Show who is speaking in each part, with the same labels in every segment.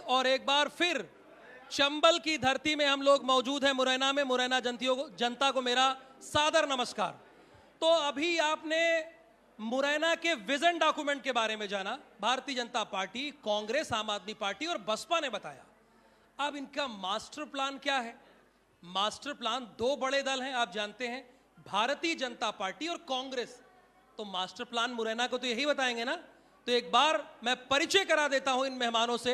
Speaker 1: और एक बार फिर चंबल की धरती में हम लोग मौजूद हैं, मुरैना में। मुरैना जनता को मेरा सादर नमस्कार। तो अभी आपने मुरैना के विजन डॉक्यूमेंट के बारे में जाना। भारतीय जनता पार्टी, कांग्रेस, आम आदमी पार्टी और बसपा ने बताया। अब इनका मास्टर प्लान क्या है? मास्टर प्लान, दो बड़े दल हैं, आप जानते हैं, भारतीय जनता पार्टी और कांग्रेस। तो मास्टर प्लान मुरैना को तो यही बताएंगे ना। तो एक बार मैं परिचय करा देता हूं इन मेहमानों से।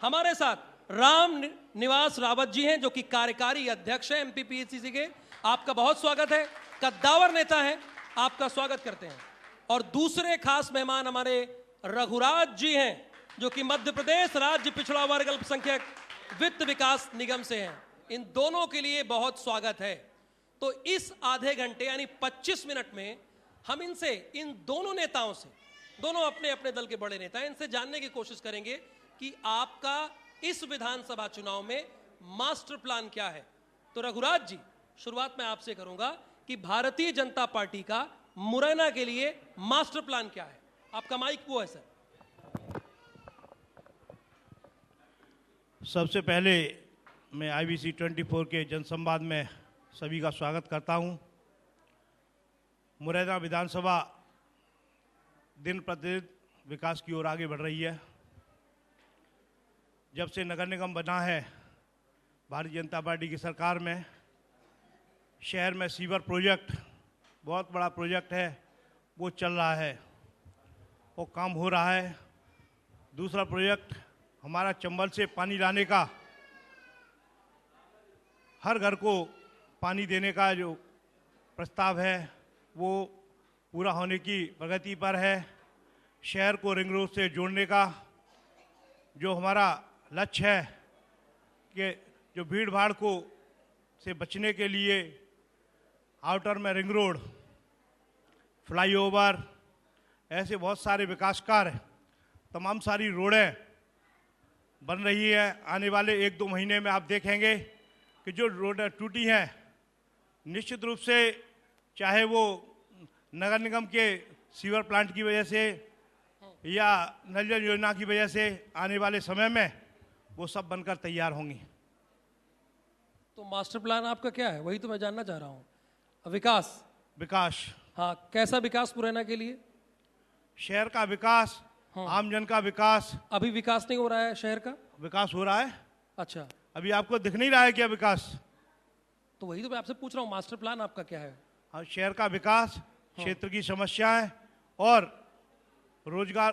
Speaker 1: हमारे साथ राम निवास रावत जी हैं, जो कि कार्यकारी अध्यक्ष हैं एमपीपीएससी के। आपका बहुत स्वागत है। कद्दावर नेता हैं, आपका स्वागत करते हैं। और दूसरे खास मेहमान हमारे रघुराज जी हैं, जो कि मध्य प्रदेश राज्य पिछड़ा वर्ग अल्पसंख्यक वित्त विकास निगम से हैं। इन दोनों के लिए बहुत स्वागत है। तो इस आधे घंटे यानी 25 मिनट में हम इनसे, इन दोनों नेताओं से, दोनों अपने अपने दल के बड़े नेता हैं, इनसे जानने की कोशिश करेंगे कि आपका इस विधानसभा चुनाव में मास्टर प्लान क्या है। तो रघुराज जी, शुरुआत मैं आपसे करूंगा कि भारतीय जनता पार्टी का मुरैना के लिए मास्टर प्लान क्या है। आपका माइक वो है सर।
Speaker 2: सबसे पहले मैं IBC 24 के जनसंवाद में सभी का स्वागत करता हूं। मुरैना विधानसभा दिन प्रतिदिन विकास की ओर आगे बढ़ रही है। जब से नगर निगम बना है भारतीय जनता पार्टी की सरकार में, शहर में सीवर प्रोजेक्ट, बहुत बड़ा प्रोजेक्ट है, वो चल रहा है, वो काम हो रहा है। दूसरा प्रोजेक्ट हमारा चंबल से पानी लाने का, हर घर को पानी देने का जो प्रस्ताव है वो पूरा होने की प्रगति पर है। शहर को रिंग रोड से जोड़ने का जो हमारा लक्ष्य है कि जो भीड़ भाड़ को से बचने के लिए आउटर में रिंग रोड, फ्लाईओवर, ऐसे बहुत सारे विकास कार्य, तमाम सारी रोडें बन रही है। आने वाले 1-2 महीने में आप देखेंगे कि जो रोडें टूटी हैं, निश्चित रूप से चाहे वो नगर निगम के सीवर प्लांट की वजह से या नल जल योजना की वजह से, आने वाले समय में वो सब बनकर तैयार होंगी।
Speaker 1: तो मास्टर प्लान आपका क्या है, वही तो मैं जानना चाह रहा हूँ। विकास, हाँ, कैसा विकास मुरैना के लिए?
Speaker 2: शहर का विकास, हाँ। आम जन का विकास।
Speaker 1: अभी विकास नहीं हो रहा है शहर का?
Speaker 2: विकास हो रहा है।
Speaker 1: अच्छा,
Speaker 2: अभी आपको दिख नहीं रहा है क्या विकास?
Speaker 1: तो वही तो मैं आपसे पूछ रहा हूँ, मास्टर प्लान आपका क्या है?
Speaker 2: हाँ, शहर का विकास, क्षेत्र की समस्याएं और रोजगार,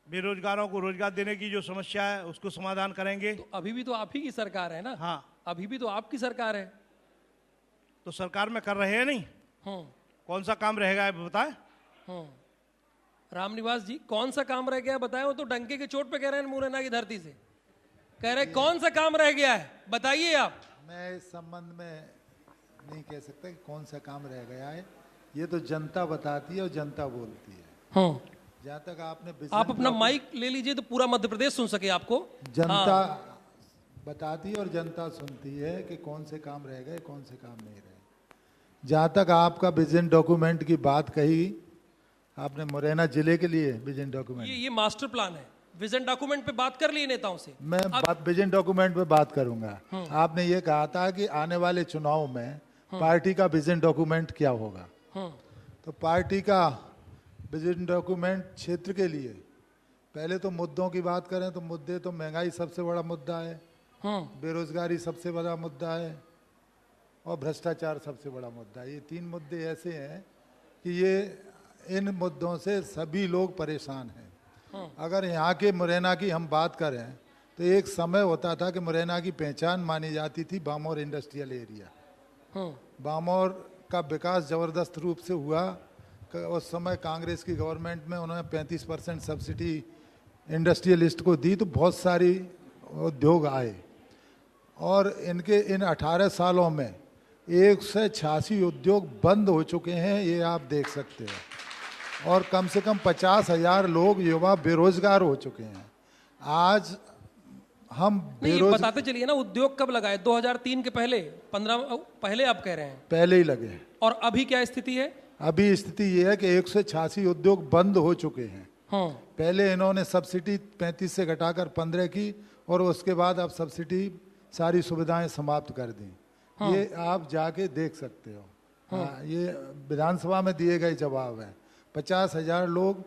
Speaker 2: बेरोजगारों को रोजगार देने की जो समस्या है उसको समाधान करेंगे।
Speaker 1: तो अभी भी तो आप ही की सरकार है ना?
Speaker 2: हाँ,
Speaker 1: अभी भी तो आपकी सरकार है।
Speaker 2: तो सरकार में कर रहे हैं नहीं, कौन सा काम रहेगा बताएं?
Speaker 1: रामनिवास जी, कौन सा काम रह गया बताएं? वो तो डंके के चोट पे कह रहे हैं, मुरैना की धरती से कह रहे, कौन सा काम रह गया है बताइए आप।
Speaker 3: मैं इस संबंध में नहीं कह सकता कि कौन सा काम रह गया है, ये तो जनता बताती है और जनता बोलती है। जहाँ तक आपने,
Speaker 1: आप अपना माइक ले लीजिए तो पूरा मध्य प्रदेश सुन सके आपको।
Speaker 3: जनता बताती है और जनता सुनती है कि कौन से काम रह गए, कौन से काम नहीं रहे। जहाँ तक आपका विजन डॉक्यूमेंट की बात कही आपने, मुरैना जिले के लिए विजन डॉक्यूमेंट,
Speaker 1: ये मास्टर प्लान है। विजन डॉक्यूमेंट पे बात कर ली नेताओं से,
Speaker 3: मैं विजन डॉक्यूमेंट पे बात करूंगा। आपने ये कहा था कि आने वाले चुनाव में पार्टी का विजन डॉक्यूमेंट क्या होगा। तो पार्टी का विजन डॉक्यूमेंट क्षेत्र के लिए, पहले तो मुद्दों की बात करें तो मुद्दे तो महंगाई सबसे बड़ा मुद्दा है, बेरोजगारी सबसे बड़ा मुद्दा है और भ्रष्टाचार सबसे बड़ा मुद्दा है। ये 3 मुद्दे ऐसे हैं कि ये, इन मुद्दों से सभी लोग परेशान हैं। अगर यहाँ के मुरैना की हम बात करें तो एक समय होता था कि मुरैना की पहचान मानी जाती थी बामौर इंडस्ट्रियल एरिया। बामौर का विकास जबरदस्त रूप से हुआ। उस समय कांग्रेस की गवर्नमेंट में उन्होंने 35% सब्सिडी इंडस्ट्रियलिस्ट को दी, तो बहुत सारी उद्योग आए और इनके इन 18 सालों में 186 उद्योग बंद हो चुके हैं, ये आप देख सकते हैं। और कम से कम 50,000 लोग, युवा बेरोजगार हो चुके हैं। आज हम
Speaker 1: बताते चलिए ना, उद्योग कब लगाए? 2003 के पहले, 15 पहले आप कह रहे हैं?
Speaker 3: पहले ही लगे।
Speaker 1: और अभी क्या स्थिति है?
Speaker 3: अभी स्थिति ये है कि 186 उद्योग बंद हो चुके हैं। पहले इन्होंने सब्सिडी 35 से घटाकर 15 की और उसके बाद अब सब्सिडी सारी सुविधाएं समाप्त कर दी। ये आप जाके देख सकते हो। हाँ, ये विधानसभा में दिए गए जवाब है। 50,000 लोग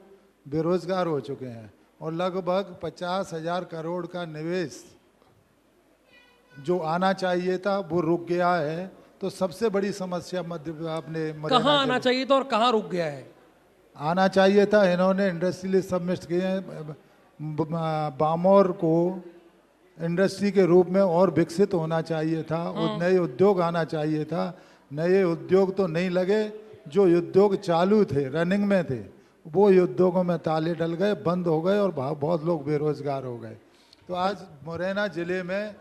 Speaker 3: बेरोजगार हो चुके हैं और लगभग 50,000 करोड़ का निवेश जो आना चाहिए था वो रुक गया है। तो सबसे बड़ी समस्या अपने
Speaker 1: कहाँ आना चाहिए था और कहाँ रुक गया है?
Speaker 3: आना चाहिए था, इन्होंने इंडस्ट्रियलिस्ट सबमिट किए हैं। बामौर को इंडस्ट्री के रूप में और विकसित होना चाहिए था, नए उद्योग आना चाहिए था। नए उद्योग तो नहीं लगे, जो उद्योग चालू थे, रनिंग में थे, वो उद्योगों में ताले डल गए, बंद हो गए और बहुत लोग बेरोजगार हो गए। तो आज मुरैना जिले में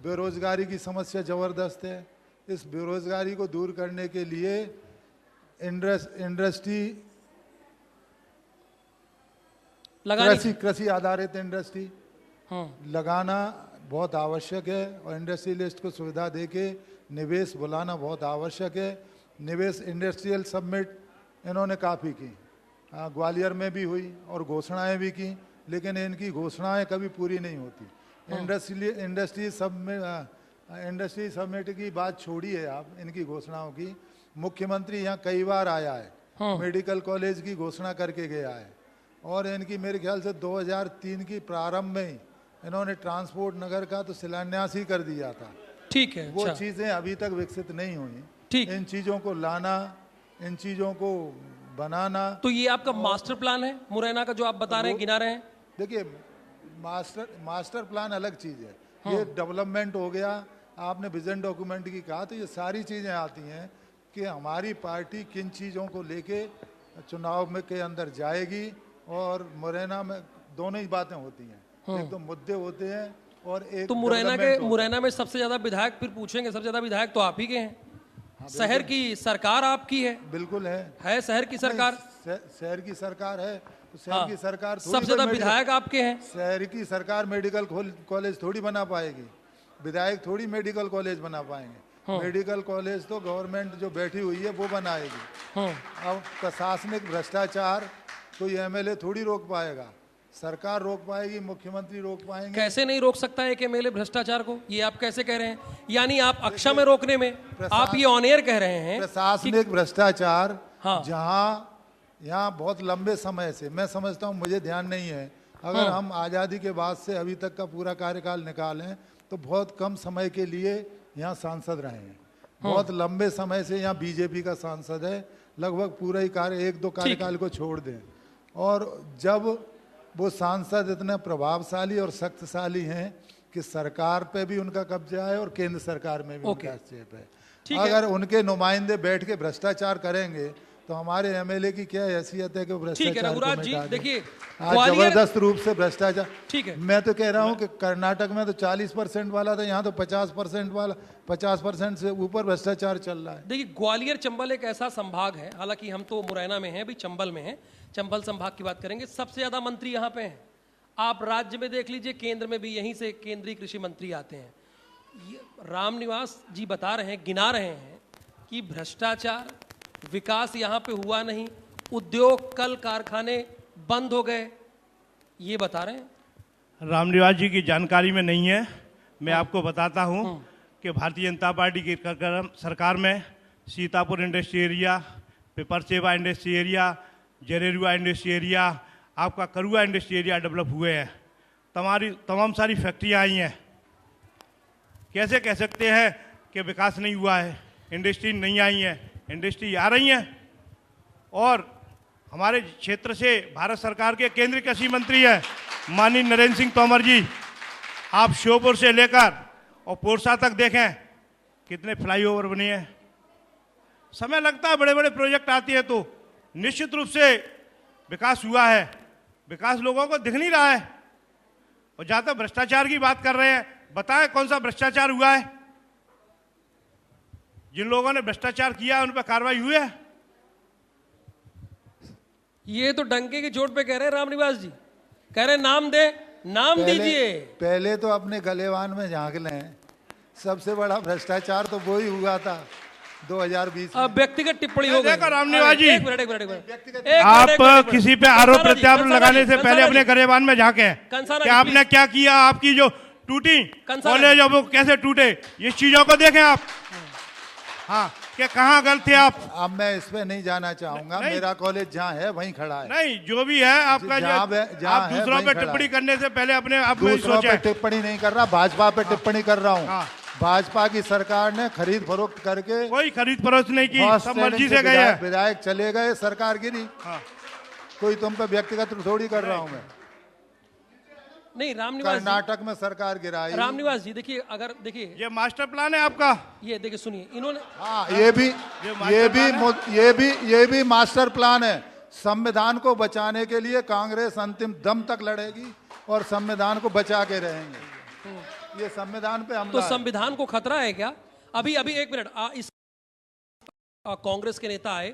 Speaker 3: बेरोजगारी की समस्या ज़बरदस्त है। इस बेरोजगारी को दूर करने के लिए इंडस्ट्री कृषि आधारित इंडस्ट्री लगाना बहुत आवश्यक है और इंडस्ट्रियलिस्ट को सुविधा देके निवेश बुलाना बहुत आवश्यक है। निवेश इंडस्ट्रियल समिट इन्होंने काफ़ी की, ग्वालियर में भी हुई और घोषणाएं भी की, लेकिन इनकी घोषणाएं कभी पूरी नहीं होती। इंडस्ट्री समिट की बात छोड़िए आप, इनकी घोषणाओं की। मुख्यमंत्री यहाँ कई बार आया है, मेडिकल कॉलेज की घोषणा करके गया है और इनकी मेरे ख्याल से 2003 की प्रारंभ में ही इन्होंने ट्रांसपोर्ट नगर का तो शिलान्यास ही कर दिया था।
Speaker 1: ठीक है,
Speaker 3: वो चीजें अभी तक विकसित नहीं हुई।
Speaker 1: ठीक,
Speaker 3: इन चीजों को लाना, इन चीजों को बनाना।
Speaker 1: तो ये आपका मास्टर प्लान है मुरैना का जो आप बता रहे हैं, गिना रहे हैं?
Speaker 3: देखिए, मास्टर प्लान अलग चीज है, ये डेवलपमेंट हो गया। आपने विजन डॉक्यूमेंट की कहा, तो ये सारी चीजें आती हैं कि हमारी पार्टी किन चीजों को लेके चुनाव में के अंदर जाएगी। और मुरैना में दोनों ही बातें होती हैं, एक तो मुद्दे होते हैं और एक
Speaker 1: तो मुरैना में सबसे ज्यादा विधायक, फिर पूछेंगे सबसे ज्यादा विधायक तो आप ही के हैं। शहर की सरकार आपकी है।
Speaker 3: बिल्कुल है
Speaker 1: शहर की सरकार,
Speaker 3: शहर की सरकार है तो शहर की सरकार
Speaker 1: सबसे ज्यादा विधायक आपके हैं।
Speaker 3: शहर की सरकार मेडिकल कॉलेज थोड़ी बना पाएगी, विधायक थोड़ी मेडिकल कॉलेज बना पाएंगे। मेडिकल कॉलेज तो गवर्नमेंट जो बैठी हुई है वो बनाएगी। अब प्रशासनिक भ्रष्टाचार कोई एमएलए थोड़ी रोक पाएगा, सरकार रोक पाएगी, मुख्यमंत्री रोक पाएंगे।
Speaker 1: कैसे नहीं रोक सकता है एक एमएलए भ्रष्टाचार को? ये आप कैसे कह रहे हैं? यानी आप अक्षम में रोकने में आप ये ऑन एयर कह रहे हैं
Speaker 3: प्रशासनिक भ्रष्टाचार जहां यहाँ बहुत लंबे समय से, मैं समझता हूँ, मुझे ध्यान नहीं है, अगर हम आज़ादी के बाद से अभी तक का पूरा कार्यकाल निकालें तो बहुत कम समय के लिए यहाँ सांसद रहे हैं। बहुत लंबे समय से यहाँ बीजेपी का सांसद है, लगभग पूरा ही एक दो कार्यकाल को छोड़ दें। और जब वो सांसद इतने प्रभावशाली और शक्तिशाली हैं कि सरकार पे भी उनका कब्जा है और केंद्र सरकार में भी उनका हस्तक्षेप है। अगर उनके नुमाइंदे बैठ के भ्रष्टाचार करेंगे तो हमारे एमएलए की क्या हैसियत है कि भ्रष्टाचार को मिटा दें?
Speaker 1: देखिए,
Speaker 3: जबरदस्त रूप से भ्रष्टाचार।
Speaker 1: ठीक है,
Speaker 3: मैं तो कह रहा हूँ कि कर्नाटक में तो 40% वाला था, यहाँ तो 50% वाला, 50% से ऊपर भ्रष्टाचार चल रहा है।
Speaker 1: देखिए, ग्वालियर चंबल एक ऐसा संभाग है, हालांकि हम तो मुरैना में हैं, अभी चंबल में हैं, चंबल संभाग की बात करेंगे। सबसे ज्यादा मंत्री यहाँ पे हैं। आप राज्य में देख लीजिए, केंद्र में भी यहीं से केंद्रीय कृषि मंत्री आते हैं। रामनिवास जी बता रहे हैं, गिना रहे हैं कि भ्रष्टाचार, विकास यहाँ पे हुआ नहीं, उद्योग, कल कारखाने बंद हो गए, ये बता रहे हैं।
Speaker 2: रामनिवास जी की जानकारी में नहीं है। मैं आपको बताता हूँ कि भारतीय जनता पार्टी की सरकार में Sitapur industry area, Piparsewa industry area, Jareruwa industry area, आपका करुआ इंडस्ट्री एरिया डेवलप हुए हैं। तमाम सारी फैक्ट्रियाँ आई हैं। कैसे कह सकते हैं कि विकास नहीं हुआ है? इंडस्ट्री नहीं आई है, इंडस्ट्री आ रही हैं। और हमारे क्षेत्र से भारत सरकार के केंद्रीय कृषि मंत्री हैं माननीय नरेंद्र सिंह तोमर जी। आप श्योपुर से लेकर और पोरसा तक देखें कितने फ्लाईओवर बने हैं। समय लगता है, बड़े बड़े प्रोजेक्ट आती है तो निश्चित रूप से विकास हुआ है। विकास लोगों को दिख नहीं रहा है। और जहां तक भ्रष्टाचार की बात कर रहे हैं, बताएं कौन सा भ्रष्टाचार हुआ है? जिन लोगों ने भ्रष्टाचार किया है उन पर कार्रवाई हुई है?
Speaker 1: ये तो डंके की चोट पे कह रहे हैं रामनिवास जी, कह रहे नाम दे, नाम दीजिए।
Speaker 3: पहले तो अपने गलेवान में झांक लें, सबसे बड़ा भ्रष्टाचार तो वो ही हुआ था 2020
Speaker 1: अब व्यक्तिगत टिप्पणी हो गई।
Speaker 2: देखो रामनिवास जी,
Speaker 1: एक मिनट
Speaker 2: आप किसी पे आरोप
Speaker 1: कंसाना जी,
Speaker 2: प्रत्यारोप
Speaker 1: कंसाना
Speaker 2: लगाने
Speaker 1: जी,
Speaker 2: से पहले
Speaker 1: कंसाना
Speaker 2: अपने
Speaker 1: जी,
Speaker 2: गरेबान में झांके
Speaker 1: कंसाना
Speaker 2: कि
Speaker 1: जी,
Speaker 2: आपने क्या किया, आपकी जो टूटी
Speaker 1: कंसाना
Speaker 2: कॉलेज अब वो कैसे टूटे, ये चीजों को देखें आप। हाँ, कि कहाँ गलत थे आप।
Speaker 3: अब मैं इस पे नहीं जाना चाहूंगा,
Speaker 2: नहीं।
Speaker 3: मेरा कॉलेज जहाँ है वहीं खड़ा है।
Speaker 2: नहीं, जो भी है आपका,
Speaker 3: जहाँ
Speaker 2: आप
Speaker 3: है
Speaker 2: दूसरों
Speaker 3: वहीं
Speaker 2: पे
Speaker 3: खड़ा
Speaker 2: टिप्पणी
Speaker 3: है।
Speaker 2: करने से पहले अपने आप में
Speaker 3: दूसरों पे
Speaker 2: सोचा।
Speaker 3: टिप्पणी नहीं कर रहा, भाजपा पे टिप्पणी कर रहा हूँ।
Speaker 2: हाँ।
Speaker 3: भाजपा की सरकार ने खरीद फरोख्त करके
Speaker 2: कोई खरीद फरोख्त नहीं की,
Speaker 3: बहुत
Speaker 2: सब
Speaker 3: से
Speaker 2: मर्जी
Speaker 3: इनके
Speaker 2: से गए हैं।
Speaker 3: विधायक चले गए, सरकार गिरी।
Speaker 2: हाँ।
Speaker 3: कोई तुम पे व्यक्तिगत थोड़ी कर रहा हूँ मैं।
Speaker 1: नहीं रामनिवास जी,
Speaker 3: कर्नाटक में सरकार गिराई।
Speaker 1: रामनिवास जी देखिए, अगर देखिए
Speaker 2: ये मास्टर प्लान है आपका।
Speaker 1: ये देखिए सुनिए, इन्होंने
Speaker 3: हाँ, ये भी मास्टर प्लान है। संविधान को बचाने के लिए कांग्रेस अंतिम दम तक लड़ेगी और संविधान को बचा के रहेंगे। ये संविधान पे हमला
Speaker 1: तो
Speaker 3: है।
Speaker 1: संविधान को खतरा है क्या? अभी अभी एक मिनट, इस कांग्रेस के नेता आए,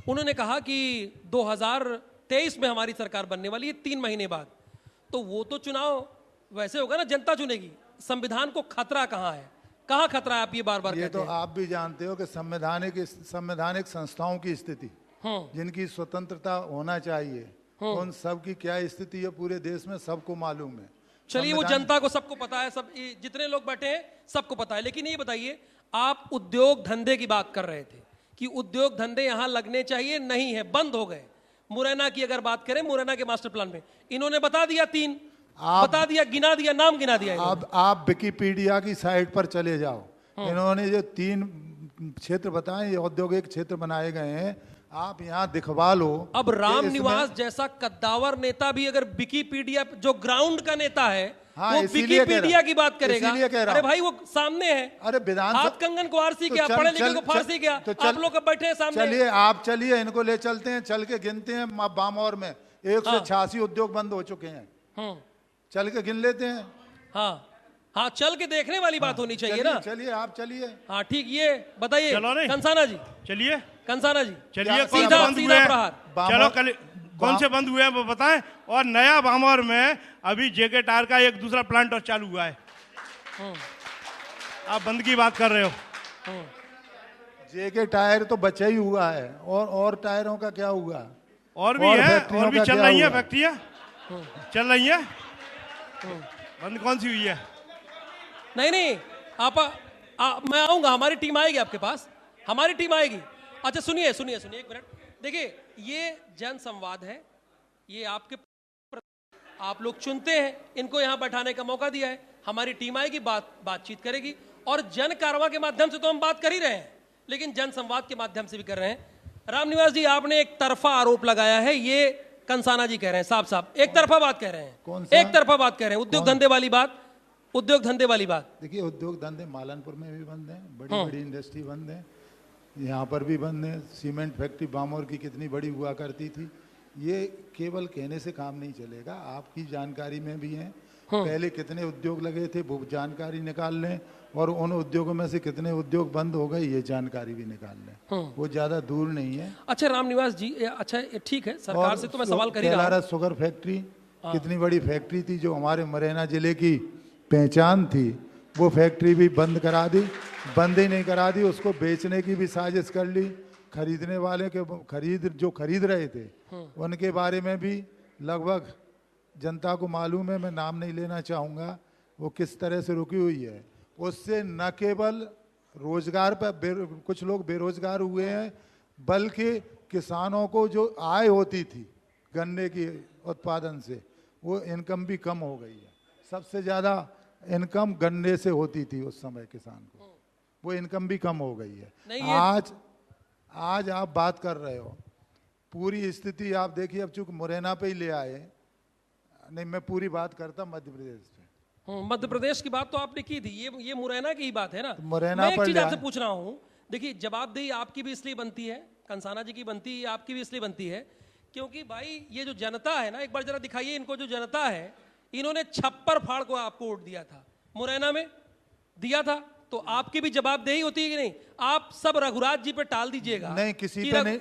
Speaker 1: उन्होंने कहा कि 2023 में हमारी सरकार बनने वाली है 3 महीने बाद। तो वो तो चुनाव वैसे होगा ना, जनता चुनेगी। संविधान को खतरा कहाँ है, कहाँ खतरा है? आप ये बार बार
Speaker 3: ये
Speaker 1: कहते
Speaker 3: तो
Speaker 1: हैं।
Speaker 3: आप भी जानते हो कि संवैधानिक संस्थाओं की स्थिति, जिनकी स्वतंत्रता होना चाहिए, उन सब की क्या स्थिति है पूरे देश में सबको मालूम है।
Speaker 1: चलिए, वो जनता को सबको पता है, सब जितने लोग बैठे हैं सबको पता है। लेकिन ये बताइए, आप उद्योग धंधे की बात कर रहे थे कि उद्योग धंधे यहां लगने चाहिए, नहीं है, बंद हो गए। मुरैना की अगर बात करें, मुरैना के मास्टर प्लान में इन्होंने बता दिया 3, बता दिया, गिना दिया, नाम गिना दिया।
Speaker 3: अब आप विकिपीडिया की साइट पर चले जाओ, इन्होंने जो 3 क्षेत्र बताए, ये औद्योगिक क्षेत्र बनाए गए हैं, आप यहाँ दिखवा लो।
Speaker 1: अब रामनिवास जैसा कद्दावर नेता भी अगर विकिपीडिया, जो ग्राउंड का नेता है,
Speaker 3: हाँ,
Speaker 1: वो
Speaker 3: इसीलिए
Speaker 1: विकिपीडिया की बात करेगा।
Speaker 3: इसीलिए कह रहा
Speaker 1: अरे
Speaker 3: हूं।
Speaker 1: भाई, वो सामने है।
Speaker 3: अरे विधान
Speaker 1: हाथ कंगन को आरसी
Speaker 3: तो
Speaker 1: क्या,
Speaker 3: चल-
Speaker 1: पढ़े लिखे
Speaker 3: चल-
Speaker 1: को फारसी क्या,
Speaker 3: तो
Speaker 1: आप लोग अब बैठे हैं सामने।
Speaker 3: चलिए, आप चलिए, इनको ले चलते हैं, चल के गिनते हैं। बामौर में 186 उद्योग बंद हो चुके हैं, चल के गिन लेते हैं।
Speaker 1: हाँ, चल के देखने वाली बात होनी चाहिए ना।
Speaker 3: चलिए, आप चलिए।
Speaker 1: हाँ ठीक, ये बताइए
Speaker 2: चलो नहीं।
Speaker 1: कंसाना जी,
Speaker 2: चलिए
Speaker 1: कंसाना जी,
Speaker 2: चलिए, कौन से
Speaker 1: सीधा
Speaker 2: बंद हुए
Speaker 1: सीधा
Speaker 2: हैं?
Speaker 1: प्रहार।
Speaker 2: चलो कौन से बंद हुए हैं वो बताएं। और नया बामौर में अभी जेके टायर का एक दूसरा प्लांट और चालू हुआ है। आप बंद की बात कर रहे हो।
Speaker 3: जेके टायर तो बचा ही हुआ है, और टायरों का क्या हुआ?
Speaker 2: और भी
Speaker 3: और
Speaker 2: है,
Speaker 3: फैक्ट्रियों
Speaker 2: और भी
Speaker 3: का
Speaker 2: चल
Speaker 3: क्या
Speaker 2: रही है
Speaker 3: हुआ?
Speaker 2: फैक्ट्रियां, चल रही है। बंद कौन सी हुई है?
Speaker 1: नहीं, मैं आऊंगा, हमारी टीम आएगी आपके पास, हमारी टीम आएगी। अच्छा सुनिए एक मिनट, देखिए, ये जन संवाद है, ये आप लोग चुनते हैं, इनको यहां बैठाने का मौका दिया है। हमारी टीम आएगी, बातचीत करेगी, और जन कारवा के माध्यम से तो हम बात कर ही रहे हैं, लेकिन जन संवाद के माध्यम से भी कर रहे हैं। रामनिवास जी, आपने एक तरफा आरोप लगाया है, ये कंसाना जी कह रहे हैं, साफ एक तरफा बात कह रहे हैं।
Speaker 3: कौन सा?
Speaker 1: एक तरफा बात कह रहे हैं, उद्योग धंधे वाली बात, उद्योग धंधे वाली बात।
Speaker 3: देखिए, उद्योग धंधे मालनपुर में भी बंद हैं, बड़ी बड़ी इंडस्ट्री बंद है, यहाँ पर भी बंद है। सीमेंट फैक्ट्री बामौर की कितनी बड़ी हुआ करती थी। ये केवल कहने से काम नहीं चलेगा, आपकी जानकारी में भी है। पहले कितने उद्योग लगे थे वो जानकारी निकाल लें, और उन उद्योगों में से कितने उद्योग बंद हो गए ये जानकारी भी निकाल लें। वो ज्यादा दूर नहीं है।
Speaker 1: अच्छा रामनिवास जी, अच्छा ठीक है, सरकार से तो मैं सवाल कर ही रहा हूं।
Speaker 3: कैलारस शुगर फैक्ट्री कितनी बड़ी फैक्ट्री थी, जो हमारे मुरैना जिले की पहचान थी, वो फैक्ट्री भी बंद करा दी। बंद ही नहीं करा दी, उसको बेचने की भी साजिश कर ली। खरीदने वाले के जो खरीद रहे थे उनके बारे में भी लगभग जनता को मालूम है, मैं नाम नहीं लेना चाहूँगा, वो किस तरह से रुकी हुई है। उससे न केवल रोजगार पर कुछ लोग बेरोजगार हुए हैं, बल्कि किसानों को जो आय होती थी गन्ने की उत्पादन से, वो इनकम भी कम हो गई है। सबसे ज़्यादा इनकम गन्ने से होती थी उस समय किसान को, वो इनकम भी कम हो गई है। आज आप बात कर रहे हो, पूरी स्थिति आप देखिए। अब चूंकि मुरैना पे ही ले आए, नहीं मैं पूरी बात करता मध्य प्रदेश पे।
Speaker 1: मध्य प्रदेश की बात तो आपने की थी, ये मुरैना की ही बात है ना।
Speaker 3: मुरैना
Speaker 1: मैं एक
Speaker 3: पर
Speaker 1: चीज आपसे पूछ रहा हूँ, देखिए, जवाबदेही आपकी भी इसलिए बनती है, कंसाना जी की बनती है, आपकी भी इसलिए बनती है, क्योंकि भाई ये जो जनता है ना, एक बार जरा दिखाइए इनको, जो जनता है, इन्होंने छप्पर फाड़ को आपको वोट दिया था, मुरैना में दिया था, तो आपकी भी जवाबदेही होती है कि नहीं? आप सब रघुराज जी पे टाल दीजिएगा।
Speaker 3: नहीं, किसी पे नहीं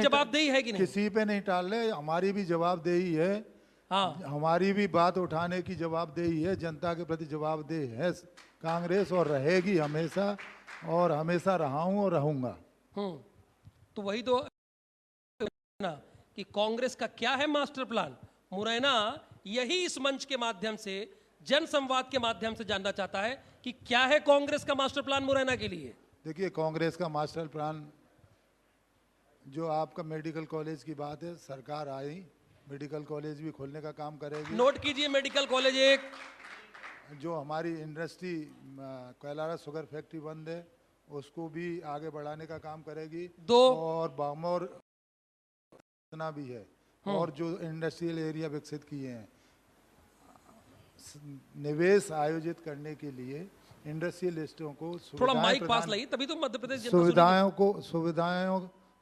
Speaker 1: जवाबदेही है कि नहीं?
Speaker 3: किसी पे नहीं टाल रहे, हमारी भी जवाबदेही है।
Speaker 1: हाँ
Speaker 3: हमारी भी बात उठाने की जवाबदेही है, जनता के प्रति जवाबदेह है कांग्रेस, और रहेगी हमेशा, और हमेशा रहा हूं और रहूंगा।
Speaker 1: तो वही तो ना कि कांग्रेस का क्या है मास्टर प्लान, मुरैना यही इस मंच के माध्यम से, जन संवाद के माध्यम से जानना चाहता है कि क्या है कांग्रेस का मास्टर प्लान मुरैना के लिए।
Speaker 3: देखिए, कांग्रेस का मास्टर प्लान, जो आपका मेडिकल कॉलेज की बात है, सरकार आई, मेडिकल कॉलेज भी खोलने का काम करेगी।
Speaker 1: नोट कीजिए, मेडिकल कॉलेज एक,
Speaker 3: जो हमारी इंडस्ट्री कैलारा शुगर फैक्ट्री बंद है, उसको भी आगे बढ़ाने का काम करेगी।
Speaker 1: दो,
Speaker 3: और बामोर इतना भी है, और जो इंडस्ट्रियल एरिया विकसित किए हैं, निवेश आयोजित करने के लिए इंडस्ट्रियलिस्टों को
Speaker 1: थोड़ा माइक पास लाइए, तभी तो मध्य प्रदेश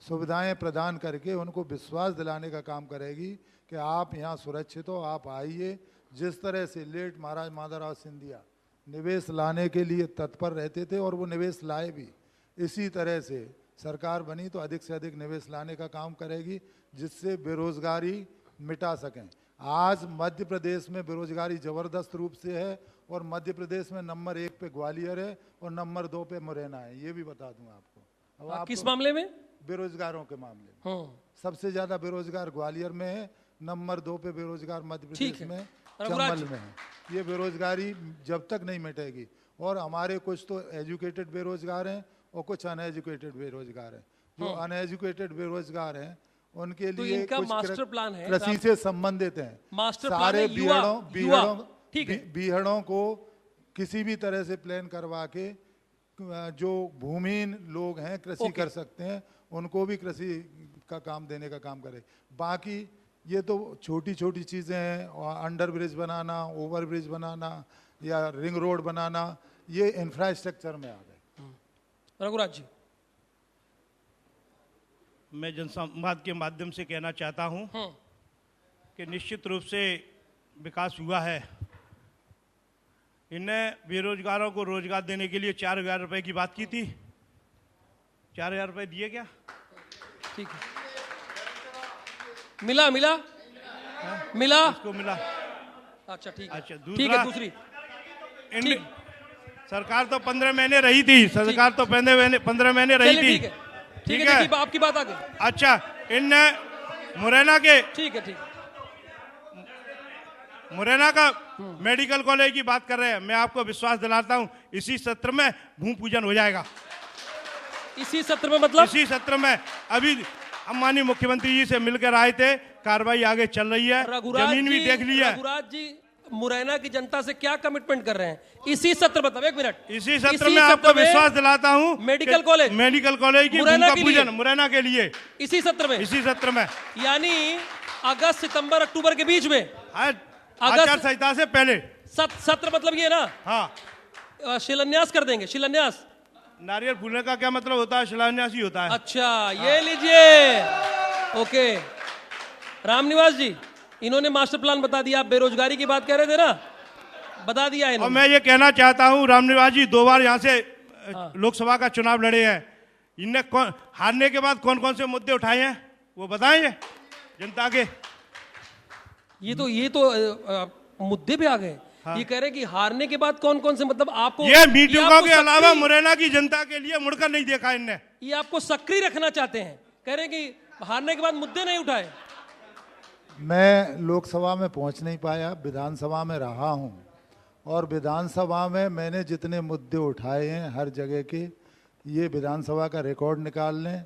Speaker 3: सुविधाएं प्रदान करके उनको विश्वास दिलाने का काम करेगी कि आप यहाँ सुरक्षित हो, आप आइए। जिस तरह से लेट महाराज माधवराव सिंधिया निवेश लाने के लिए तत्पर रहते थे और वो निवेश लाए भी, इसी तरह से सरकार बनी तो अधिक से अधिक निवेश लाने का काम करेगी, जिससे बेरोजगारी मिटा सकें। आज मध्य प्रदेश में बेरोजगारी जबरदस्त रूप से है, और मध्य प्रदेश में नंबर 1 पे ग्वालियर है और नंबर 2 पे मुरैना है, ये भी बता दूं आपको। अब
Speaker 1: किस मामले में?
Speaker 3: बेरोजगारों के मामले में सबसे ज्यादा बेरोजगार ग्वालियर में है, नंबर 2 पे बेरोजगार मध्य प्रदेश में चंबल में है। ये बेरोजगारी जब तक नहीं मिटेगी, और हमारे कुछ तो एजुकेटेड बेरोजगार हैं और कुछ अनएजुकेटेड बेरोजगार हैं। जो अनएजुकेटेड बेरोजगार हैं उनके
Speaker 1: तो
Speaker 3: लिए
Speaker 1: इनका
Speaker 3: कुछ
Speaker 1: मास्टर प्लान है,
Speaker 3: कृषि से संबंधित हैं।
Speaker 1: मास्टर
Speaker 3: सारे
Speaker 1: प्लान
Speaker 3: बीहड़ों को किसी भी तरह से प्लान करवा के जो भूमिहीन लोग हैं, कृषि कर सकते हैं, उनको भी कृषि का काम देने का काम करे। बाकी ये तो छोटी छोटी चीज़ें हैं, अंडर ब्रिज बनाना, ओवर ब्रिज बनाना या रिंग रोड बनाना, ये इंफ्रास्ट्रक्चर में आ गए।
Speaker 1: रघुराज जी,
Speaker 2: मैं जनसंवाद के माध्यम से कहना चाहता हूं कि निश्चित रूप से विकास हुआ है। इन्हें बेरोजगारों को रोजगार देने के लिए 4,000 रुपए की बात की थी। 4,000 रुपए दिए क्या?
Speaker 1: ठीक है, मिला मिला मिला,
Speaker 2: इसको मिला।
Speaker 1: अच्छा ठीक है,
Speaker 2: अच्छा,
Speaker 1: ठीक है। दूसरी
Speaker 2: सरकार तो 15 महीने रही थी, सरकार तो 15 महीने रही थी।
Speaker 1: ठीक है, आपकी बात आ गई।
Speaker 2: अच्छा, इन मुरैना के,
Speaker 1: ठीक है,
Speaker 2: मुरैना का मेडिकल कॉलेज की बात कर रहे हैं। मैं आपको विश्वास दिलाता हूं, इसी सत्र में भूमि पूजन हो जाएगा।
Speaker 1: इसी सत्र में? मतलब
Speaker 2: इसी सत्र में। अभी हम माननीय मुख्यमंत्री जी से मिलकर आए थे, कार्रवाई आगे चल रही है, जमीन भी देख ली है।
Speaker 1: रघुराज जी, मुरैना की जनता से क्या कमिटमेंट कर रहे हैं इसी सत्र? मतलब एक मिनट,
Speaker 2: इसी सत्र में आपको विश्वास दिलाता हूं,
Speaker 1: मेडिकल कॉलेज
Speaker 2: की भूमि का पूजन मुरैना के लिए
Speaker 1: इसी सत्र में।
Speaker 2: इसी सत्र में,
Speaker 1: यानी अगस्त, सितंबर, अक्टूबर के बीच में,
Speaker 2: आचार संहिता से पहले
Speaker 1: सत्र। मतलब ये ना,
Speaker 2: हाँ,
Speaker 1: शिलान्यास कर देंगे। शिलान्यास,
Speaker 2: नारियल फूलने का क्या मतलब होता है? शिलान्यास ही होता है।
Speaker 1: अच्छा, ये लीजिए। ओके, रामनिवास जी, इन्होंने मास्टर प्लान बता दिया। आप बेरोजगारी की बात कह रहे थे ना, बता दिया इन्होंने।
Speaker 2: और मैं ये कहना चाहता हूं, रामनिवास जी 2 बार यहाँ से लोकसभा का चुनाव लड़े हैं। इनने हारने के बाद कौन कौन से मुद्दे उठाए हैं वो बताएं जनता के।
Speaker 1: ये तो मुद्दे पे आ गए। ये कह रहे हैं कि हारने के बाद कौन कौन से, मतलब आपको
Speaker 2: ये मीटिंगों के अलावा मुरैना की जनता के लिए मुड़कर नहीं देखा इनने।
Speaker 1: ये आपको सक्रिय रखना चाहते हैं, कह रहे हैं कि हारने के बाद मुद्दे नहीं उठाए।
Speaker 3: मैं लोकसभा में पहुंच नहीं पाया, विधानसभा में रहा हूं, और विधानसभा में मैंने जितने मुद्दे उठाए हैं हर जगह के, ये विधानसभा का रिकॉर्ड निकाल लें।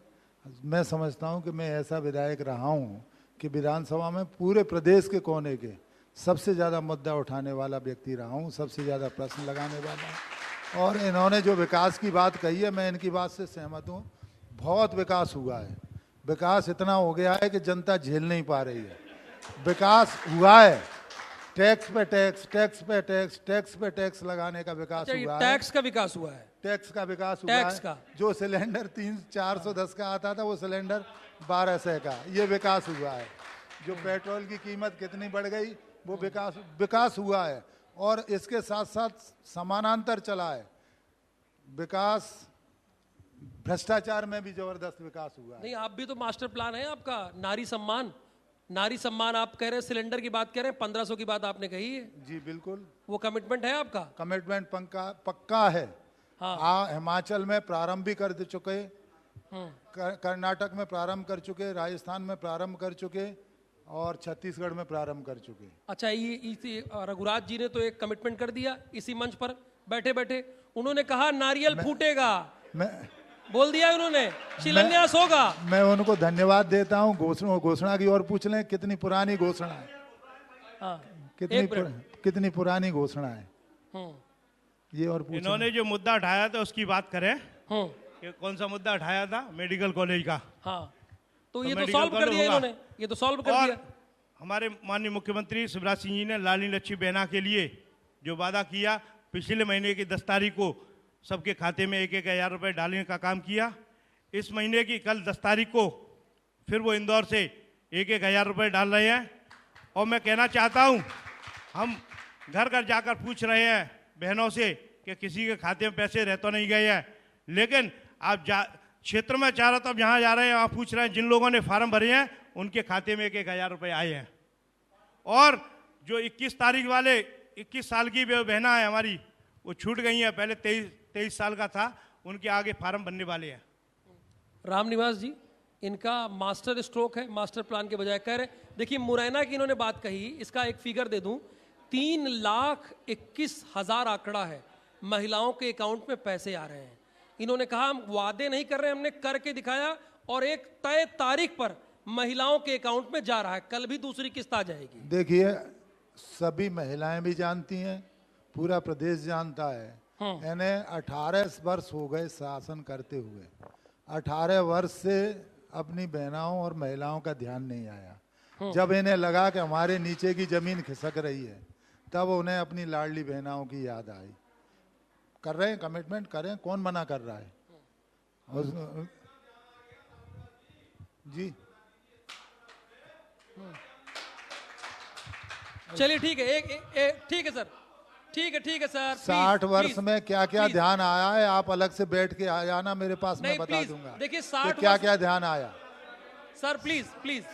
Speaker 3: मैं समझता हूं कि मैं ऐसा विधायक रहा हूं कि विधानसभा में पूरे प्रदेश के कोने के सबसे ज़्यादा मुद्दा उठाने वाला व्यक्ति रहा हूं, सबसे ज़्यादा प्रश्न लगाने वाला। और इन्होंने जो विकास की बात कही है, मैं इनकी बात से सहमत हूं। बहुत विकास हुआ है, विकास इतना हो गया है कि जनता झेल नहीं पा रही है। विकास हुआ है, टैक्स पे टैक्स, टैक्स पे टैक्स, टैक्स पे टैक्स लगाने का विकास हुआ है।
Speaker 1: टैक्स का विकास हुआ है,
Speaker 3: टैक्स का विकास हुआ है। जो सिलेंडर 410 का आता था, वो सिलेंडर 1200 का, ये विकास हुआ है। जो पेट्रोल की कीमत कितनी बढ़ गई, वो विकास हुआ है। और इसके साथ साथ समानांतर चला है विकास, भ्रष्टाचार में भी जबरदस्त विकास हुआ है।
Speaker 1: नहीं, आप भी तो मास्टर प्लान है आपका, नारी सम्मान, नारी सम्मान आप कह रहे हैं, सिलेंडर की बात कह रहे हैं, 1500 की बात आपने कही है,
Speaker 3: जी बिल्कुल,
Speaker 1: वो कमिटमेंट है आपका?
Speaker 3: कमिटमेंट पक्का है।
Speaker 1: हाँ।
Speaker 3: हिमाचल में प्रारंभ भी कर चुके,
Speaker 1: हम्म,
Speaker 3: कर्नाटक में प्रारंभ कर चुके, राजस्थान में प्रारंभ कर चुके और छत्तीसगढ़ में प्रारंभ कर चुके।
Speaker 1: अच्छा, ये रघुराज जी ने तो एक कमिटमेंट कर दिया इसी मंच पर बैठे बैठे, उन्होंने कहा नारियल फूटेगा,
Speaker 3: मैं
Speaker 1: बोल दिया उन्होंने, शिलान्यास होगा।
Speaker 3: मैं उनको धन्यवाद देता हूँ। घोषणा की ओर पूछ लें, कितनी पुरानी घोषणा है,
Speaker 1: हाँ,
Speaker 3: कितनी पुरानी घोषणा है
Speaker 1: हम्म,
Speaker 3: ये और पूछ।
Speaker 2: इन्होंने जो मुद्दा उठाया था उसकी बात करें
Speaker 1: हम्म,
Speaker 2: कि कौन सा मुद्दा उठाया था, मेडिकल कॉलेज का।
Speaker 1: हाँ, तो ये तो
Speaker 2: मेडिकल
Speaker 1: सॉल्व कर
Speaker 2: कॉलेज
Speaker 1: दिया
Speaker 2: होगा।
Speaker 1: इन्होंने, ये तो सॉल्व कर
Speaker 2: और
Speaker 1: दिया।
Speaker 2: हमारे माननीय मुख्यमंत्री शिवराज सिंह जी ने लाडली लक्ष्मी बहना के लिए जो वादा किया, पिछले महीने की 10 तारीख को सबके खाते में 1,000 रुपए डालने का काम किया। इस महीने की कल 10 तारीख को फिर वो इंदौर से 1,000 रुपए डाल रहे हैं। और मैं कहना चाहता हूँ, हम घर घर जाकर पूछ रहे हैं बहनों से कि किसी के खाते में पैसे रह तो नहीं गए हैं, लेकिन आप क्षेत्र में चारों तरफ जहाँ जा रहे हैं वहाँ पूछ रहे हैं, जिन लोगों ने फार्म भरे हैं उनके खाते में 1,000 रुपए आए हैं। और जो 21 तारीख वाले 21 साल की बहना है हमारी, वो छूट गई हैं, पहले 23 साल का था, उनके आगे फार्म बनने वाले हैं।
Speaker 1: रामनिवास जी, इनका मास्टर स्ट्रोक है, मास्टर प्लान के बजाय कह रहे। देखिए, मुरैना की इन्होंने बात कही, इसका एक फिगर दे दूं, 3,21,000 आंकड़ा है, महिलाओं के अकाउंट में पैसे आ रहे हैं। इन्होंने कहा हम वादे नहीं कर रहे, हमने करके दिखाया और एक तय तारीख पर महिलाओं के अकाउंट में जा रहा है, कल भी दूसरी किस्त आ जाएगी।
Speaker 3: देखिए, सभी महिलाएं भी जानती हैं, पूरा प्रदेश जानता है। इन्हें 18 वर्ष हो गए शासन करते हुए, 18 वर्ष से अपनी बहनाओं और महिलाओं का ध्यान नहीं आया। जब इन्हें लगा कि हमारे नीचे की जमीन खिसक रही है, तब उन्हें अपनी लाडली बहनाओं की याद आई। कर रहे हैं, कमिटमेंट करें, कौन मना कर रहा है? जी
Speaker 1: चलिए ठीक है, ठीक है सर, ठीक है सर।
Speaker 3: 60 वर्ष में क्या क्या ध्यान आया है, आप अलग से बैठ के आ जाना मेरे पास, मैं
Speaker 1: नहीं,
Speaker 3: बता
Speaker 1: प्लीज,
Speaker 3: दूंगा
Speaker 1: देखिए,
Speaker 3: कि
Speaker 1: 60
Speaker 3: क्या
Speaker 1: वर्ष-
Speaker 3: क्या ध्यान आया।
Speaker 1: Sir please please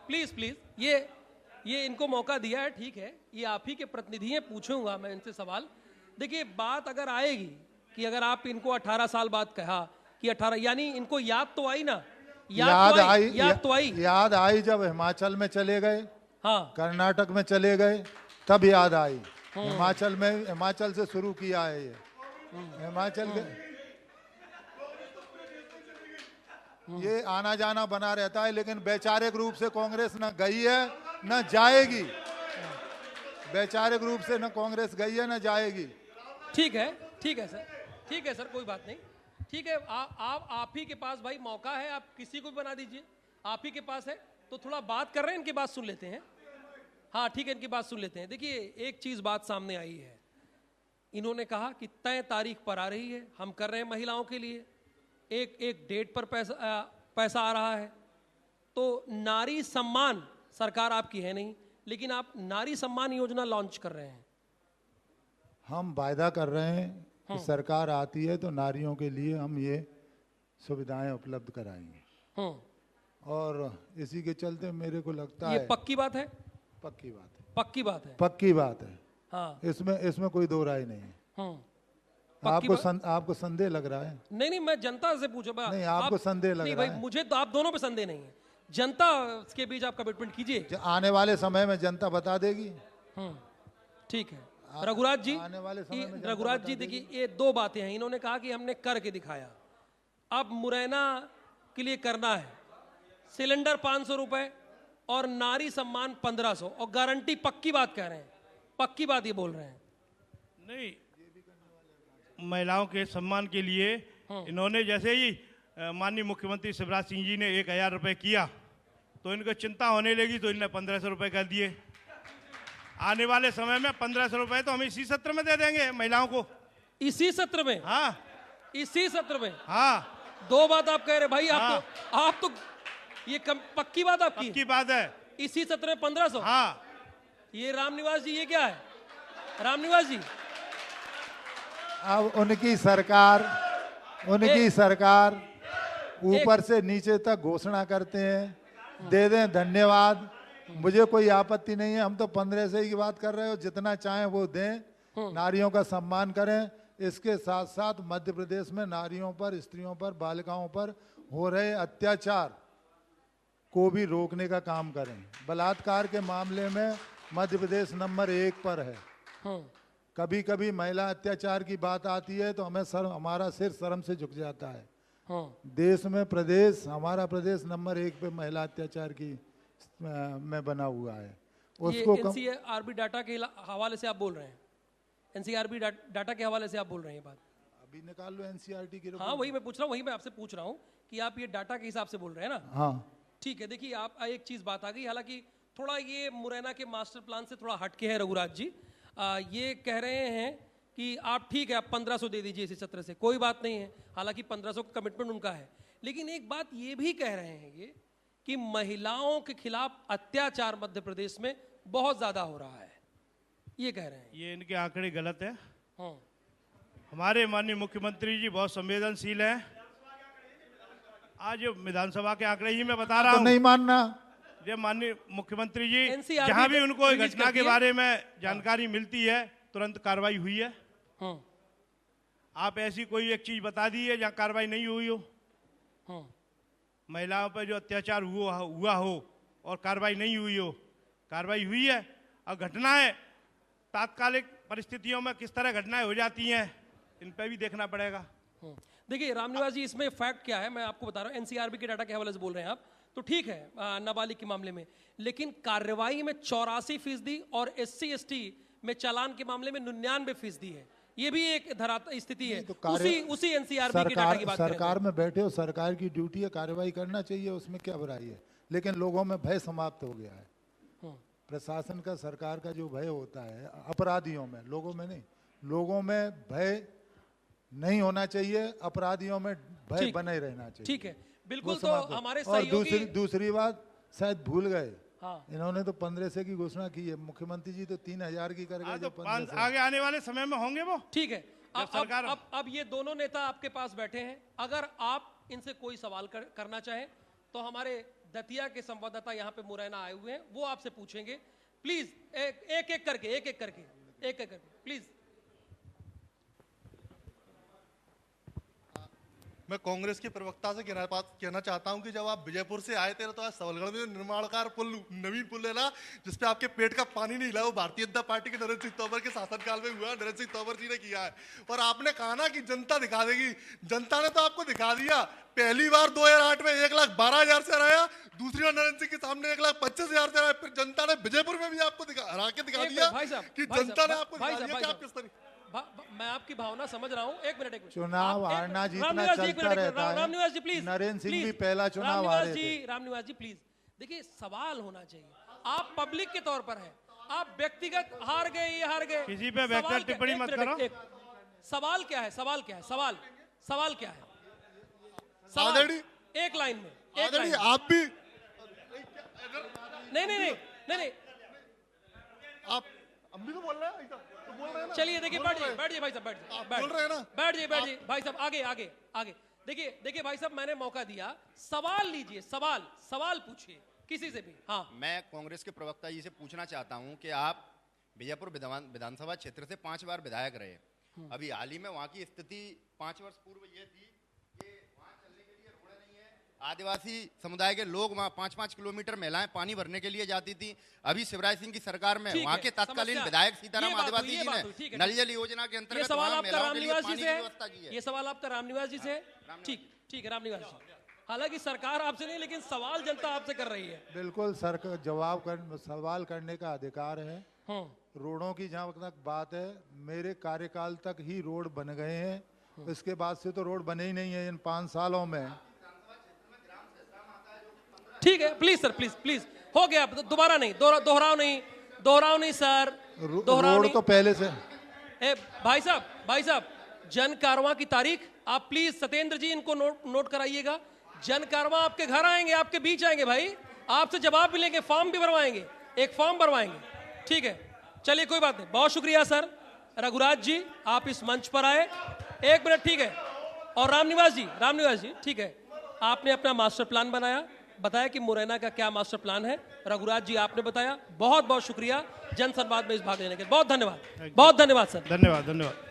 Speaker 1: please please, ये इनको मौका दिया है, ठीक है, ये आप ही के प्रतिनिधि हैं, पूछूंगा मैं इनसे सवाल। देखिए, बात अगर आएगी कि अगर आप इनको 18 साल बाद कहा कि 18, यानी इनको याद तो आई ना, याद
Speaker 3: याद आई जब हिमाचल में चले गए,
Speaker 1: हाँ,
Speaker 3: कर्नाटक में चले गए, तब याद आई। हिमाचल से शुरू किया है ये, हिमाचल के ये आना जाना बना रहता है, लेकिन वैचारिक रूप से कांग्रेस न गई है न जाएगी। वैचारिक रूप से न कांग्रेस गई है न जाएगी।
Speaker 1: ठीक है सर, ठीक है सर, कोई बात नहीं, ठीक है। आप ही के पास भाई मौका है, आप किसी को भी बना दीजिए, आप ही के पास है, तो थोड़ा बात कर रहे हैं, इनकी बात सुन लेते हैं। हाँ ठीक है, इनकी बात सुन लेते हैं। देखिए, एक चीज बात सामने आई है, इन्होंने कहा कि तय तारीख पर आ रही है, हम कर रहे हैं महिलाओं के लिए, एक डेट पर पैसा आ रहा है। तो नारी सम्मान सरकार आपकी है नहीं, लेकिन आप नारी सम्मान योजना लॉन्च कर रहे हैं।
Speaker 3: हम वायदा कर रहे हैं कि सरकार आती है तो नारियों के लिए हम ये सुविधाएं उपलब्ध कराएंगे, और इसी के चलते मेरे को लगता है
Speaker 1: ये पक्की बात है,
Speaker 3: पक्की बात है,
Speaker 1: पक्की बात है,
Speaker 3: पक्की बात है।
Speaker 1: हाँ,
Speaker 3: इसमें कोई दो राय नहीं है। आपको संदेह लग रहा है?
Speaker 1: नहीं, मैं जनता से पूछा।
Speaker 3: नहीं, आपको संदेह लग रहा है?
Speaker 1: भाई, मुझे तो आप दोनों पे संदेह नहीं है, जनता के बीच आप कमिटमेंट कीजिए,
Speaker 3: आने वाले समय में जनता बता देगी।
Speaker 1: ठीक है। रघुराज जी,
Speaker 3: आने वाले समय में
Speaker 1: रघुराज जी, देखिए, ये दो बातें हैं। इन्होंने कहा कि हमने करके दिखाया, अब मुरैना के लिए करना है सिलेंडर 500 रुपए और नारी सम्मान 1500, और गारंटी पक्की बात कह रहे हैं, पक्की बात ये बोल रहे हैं।
Speaker 2: नहीं, महिलाओं के सम्मान के लिए इन्होंने जैसे ही माननीय मुख्यमंत्री शिवराज सिंह जी ने 1,000 रुपए किया, तो इनको चिंता होने लगी, तो इन्होंने 1,500 रुपए कर दिए। आने वाले समय में 1,500 रुपए तो हम इसी सत्र में दे देंगे महिलाओं को।
Speaker 1: इसी सत्र में?
Speaker 2: हाँ,
Speaker 1: इसी सत्र में।
Speaker 2: हाँ,
Speaker 1: दो बात आप कह रहे भाई,
Speaker 2: हाँ।
Speaker 1: आप तो ये पक्की बात आपकी?
Speaker 2: पक्की बात है।
Speaker 1: इसी सत्र में 1500?
Speaker 2: हाँ।
Speaker 1: ये रामनिवास जी, ये क्या है रामनिवास जी?
Speaker 3: अब उनकी सरकार ऊपर से नीचे तक घोषणा करते हैं, दे दें, धन्यवाद, मुझे कोई आपत्ति नहीं है। हम तो 15 से ही बात कर रहे हो, जितना चाहें वो दें, नारियों का सम्मान करें। इसके साथ साथ मध्य प्रदेश में नारियों पर, स्त्रियों पर, बालिकाओं पर हो रहे अत्याचार को भी रोकने का काम करें। बलात्कार के मामले में मध्य प्रदेश नंबर 1 पर है। कभी कभी महिला अत्याचार की बात आती है तो हमारा सिर शर्म से झुक जाता है। देश में हमारा प्रदेश नंबर 1 पे महिला अत्याचार की में बना हुआ है। उसको
Speaker 1: एनसीआरबी डाटा के हवाले से आप बोल रहे हैं? एनसीआरबी डाटा के हवाले से आप बोल रहे हैं ये बात?
Speaker 3: अभी निकाल लो एनसीआरटी की।
Speaker 1: हाँ, वही मैं पूछ रहा हूँ, वही मैं आपसे पूछ रहा हूँ कि आप ये डाटा के हिसाब से बोल रहे हैं ना?
Speaker 3: हाँ
Speaker 1: ठीक है। देखिए, आप एक चीज बात आ गई, हालांकि थोड़ा ये मुरैना के मास्टर प्लान से थोड़ा हटके है रघुराज जी। ये कह रहे हैं कि आप ठीक है, आप 1500 दे दीजिए इसी सत्र से, कोई बात नहीं है। हालांकि 1500 का कमिटमेंट उनका है, लेकिन एक बात ये भी कह रहे हैं ये कि महिलाओं के खिलाफ अत्याचार मध्य प्रदेश में बहुत ज्यादा हो रहा है, ये कह रहे हैं।
Speaker 2: ये इनके आंकड़े गलत है। हमारे माननीय मुख्यमंत्री जी बहुत संवेदनशील हैं। आज विधानसभा के आंकड़े ही मैं बता रहा हूँ।
Speaker 3: तो नहीं मानना।
Speaker 2: ये माननीय मुख्यमंत्री जी,
Speaker 1: NCRB
Speaker 2: जहां भी उनको
Speaker 1: रिलीज
Speaker 2: घटना
Speaker 1: करती
Speaker 2: के
Speaker 1: है।
Speaker 2: बारे में जानकारी मिलती है तुरंत कार्रवाई हुई है। आप ऐसी कोई एक चीज बता दी है जहां कार्रवाई नहीं हुई हो? महिलाओं पर जो अत्याचार हुआ हो और कार्रवाई नहीं हुई हो? कार्रवाई हुई है। और घटनाएं तात्कालिक परिस्थितियों में किस तरह घटनाएं हो जाती हैं, इन पर भी देखना पड़ेगा।
Speaker 1: देखिए रामनिवास जी, इसमें फैक्ट क्या है मैं आपको बता रहा हूँ। एनसीआरबी के डाटा के हवाले से बोल रहे हैं आप, तो ठीक है नाबालिग के मामले में, लेकिन कार्रवाई में 84% और SC/ST में चालान के मामले में 99% है। ये भी एक स्थिति है।
Speaker 3: तो
Speaker 1: उसी एनसीआरबी के डाटा की बात करें।
Speaker 3: सरकार में बैठे हो, सरकार की ड्यूटी है, कार्रवाई करना चाहिए, उसमें क्या बुराई है। लेकिन लोगों में भय समाप्त हो गया है। प्रशासन का, सरकार का जो भय होता है अपराधियों में, लोगों में नहीं। लोगों में भय नहीं होना चाहिए, अपराधियों में भय बने रहना चाहिए।
Speaker 1: ठीक है, बिल्कुल। तो हमारे
Speaker 3: और दूसरी बात शायद भूल गए।
Speaker 1: हाँ।
Speaker 3: इन्होंने तो 1500 की घोषणा की है, मुख्यमंत्री जी तो 3000 की कर गए।
Speaker 2: तो आगे आने वाले समय में होंगे वो।
Speaker 1: ठीक है। अब ये दोनों नेता आपके पास बैठे हैं, अगर आप इनसे कोई सवाल करना चाहें तो हमारे दतिया के संवाददाता यहाँ पे मुरैना आए हुए हैं, वो आपसे पूछेंगे। प्लीज एक एक करके प्लीज।
Speaker 4: मैं कांग्रेस के प्रवक्ता से कहना चाहता हूं कि जब आप विजयपुर से आए थे तो आज सबलगढ़ में निर्माणकार पुल, नवीन पुल है ना, जिसपे आपके पेट का पानी नहीं हिला, वो भारतीय जनता पार्टी के नरेंद्र सिंह तोमर के शासनकाल में हुआ। नरेंद्र सिंह तोमर जी ने किया है। और आपने कहा ना कि जनता दिखा देगी, जनता ने तो आपको दिखा दिया। पहली बार 2008 में 1,12,000 से हराया, दूसरी बार नरेंद्र सिंह के सामने 1,25,000 से हराया। फिर जनता ने विजयपुर में भी आपको हरा के दिखा दिया कि जनता ने आपको दिखा दिया कि आप किस तरह।
Speaker 1: मैं आपकी भावना समझ रहा हूँ। एक मिनट।
Speaker 3: चुनाव हारना जीतना चलता रहता है।
Speaker 1: रामनिवास जी प्लीज।
Speaker 3: नरेंद्र सिंह भी पहला चुनाव हारे थे।
Speaker 1: रामनिवास जी प्लीज। देखिए, सवाल होना चाहिए। आप पब्लिक के तौर पर हैं, आप व्यक्तिगत हार गए, ये हार गए,
Speaker 2: किसी पे व्यक्तिगत टिप्पणी मत करो।
Speaker 1: सवाल क्या है? सवाल क्या है? सवाल क्या है? एक लाइन में
Speaker 4: आप भी
Speaker 1: नहीं
Speaker 4: आप हम भी तो बोल रहे हैं, तो बोल रहे हैं ना।
Speaker 1: चलिए, देखिए, बैठ जाइए भाई साहब,
Speaker 4: बोल रहे हैं ना।
Speaker 1: बैठ जाइए भाई साहब, आगे। देखिए भाई साहब, मैंने मौका दिया, सवाल लीजिए, सवाल पूछिए किसी से भी। हाँ,
Speaker 5: मैं कांग्रेस के प्रवक्ता जी से पूछना चाहता हूं कि आप विजयपुर विधानसभा क्षेत्र से 5 बार विधायक रहे। अभी हाल ही में वहां की स्थिति 5 वर्ष पूर्व ये थी कि वहां चलने के लिए रोड नहीं है। आदिवासी समुदाय के लोग वहां 5-5 किलोमीटर महिलाएं पानी भरने के लिए जाती थी। अभी शिवराज सिंह की सरकार में वहां के तत्कालीन विधायक सीताराम आदिवासी जी ने नल जल योजना के अंतर्गत महिलाओं के लिए पानी की व्यवस्था की है।
Speaker 1: ये सवाल आपका रामनिवास जी से। ठीक है रामनिवास जी। हालांकि सरकार आपसे नहीं, लेकिन सवाल जनता आपसे कर रही है।
Speaker 3: बिल्कुल, सरकार सवाल करने का अधिकार है। रोडों की जहाँ तक बात है, मेरे कार्यकाल तक ही रोड बन गए हैं। इसके बाद से तो रोड बने ही नहीं है इन 5 सालों में।
Speaker 1: ठीक है, प्लीज सर, प्लीज हो गया, दोबारा नहीं, दोहराओ नहीं सर, दोहराओ
Speaker 3: रोड तो पहले से।
Speaker 1: भाई साहब, जन कारवां की तारीख आप प्लीज सत्येंद्र जी इनको नोट कराइएगा। जन कारवां आपके घर आएंगे, आपके बीच आएंगे भाई, आपसे जवाब भी लेंगे, फॉर्म भी भरवाएंगे, एक फॉर्म भरवाएंगे। ठीक है, चलिए, कोई बात नहीं, बहुत शुक्रिया सर। रघुराज जी, आप इस मंच पर आए, 1 मिनट। ठीक है, और रामनिवास जी, ठीक है, आपने अपना मास्टर प्लान बनाया, बताया कि मुरैना का क्या मास्टर प्लान है। रघुराज जी आपने बताया, बहुत बहुत शुक्रिया जनसंवाद में इस भाग लेने के लिए। बहुत धन्यवाद, बहुत धन्यवाद सर।
Speaker 2: धन्यवाद धन्यवाद।